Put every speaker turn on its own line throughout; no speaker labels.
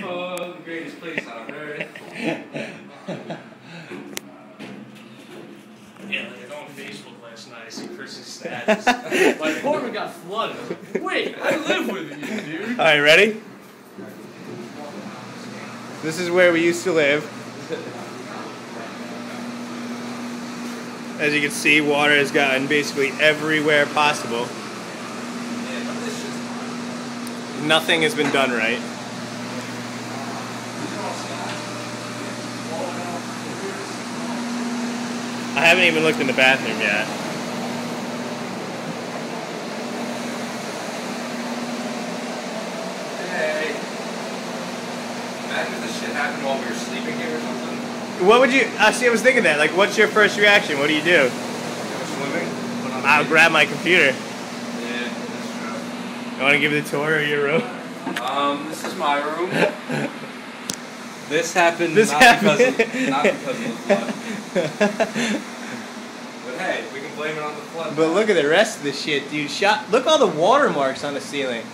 Oh, the greatest place on earth.
Yeah, like on Facebook last night, I see Chris's status. My apartment got flooded. I was like, wait, I live with you, dude.
Alright, ready? This is where we used to live. As you can see, water has gotten basically everywhere possible. Nothing has been done right. I haven't even looked in the bathroom yet.
Hey. Imagine if this shit happened while we were sleeping here or something.
What would you... see, I was thinking that. Like, what's your first reaction? What do you do?
Go swimming?
I'll grab my computer.
Yeah, that's true.
You want to give the tour of your room?
This is my room. This happened
This
not
happened.
because of the flood. But hey, we can blame it on the flood.
But look at the rest of the shit, dude. Look all the watermarks on the ceiling.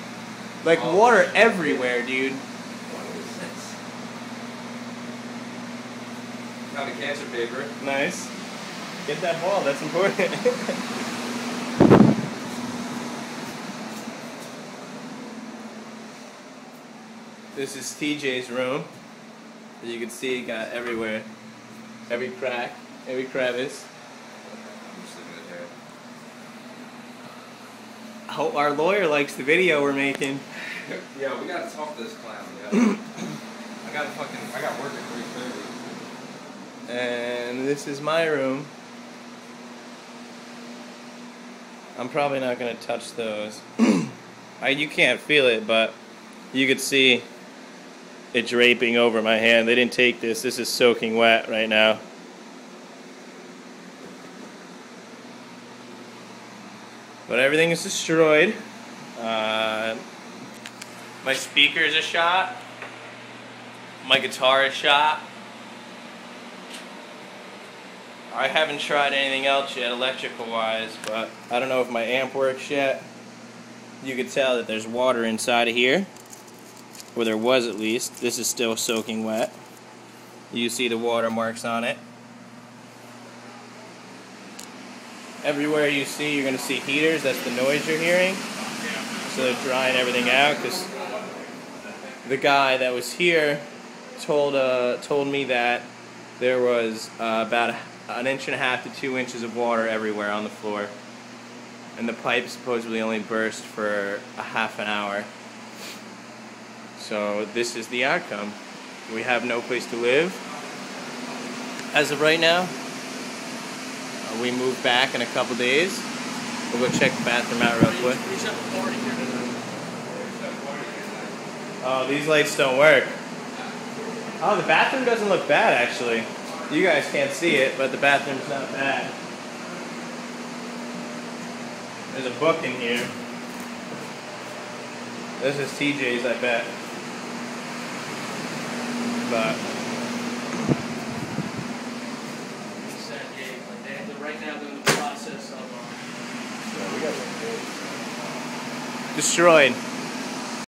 Like,
Oh,
water
shit.
everywhere, dude.
What is this? Found a cancer paper.
Nice. Get that ball, that's important. This is TJ's room. As you can see, it got everywhere. Every crack, every crevice.
I'm just looking at here.
I hope our lawyer likes the video we're making.
Yeah, we gotta talk to this clown. Yeah. I got work at 3:30.
And this is my room. I'm probably not going to touch those. You can't feel it, but you could see it draping over my hand. They didn't take this. This is soaking wet right now. But everything is destroyed. My speakers are shot. My guitar is shot. I haven't tried anything else yet, electrical wise, but I don't know if my amp works yet. You can tell that there's water inside of here, or there was at least. This is still soaking wet. You see the watermarks on it. Everywhere you see, you're going to see heaters. That's the noise you're hearing. So they're drying everything out, because the guy that was here told me that there was about an inch and a half to 2 inches of water everywhere on the floor, and the pipe supposedly only burst for a half an hour. So this is the outcome. We have no place to live as of right now. We move back in a couple days. We'll go check the bathroom out real quick.
We should have a party here tonight.
Oh, these lights don't work. Oh, the bathroom doesn't look bad, actually. You guys can't see it, but the bathroom's not bad. There's a book in here. This is TJ's, I bet. But
Right now they're in the process of
destroyed.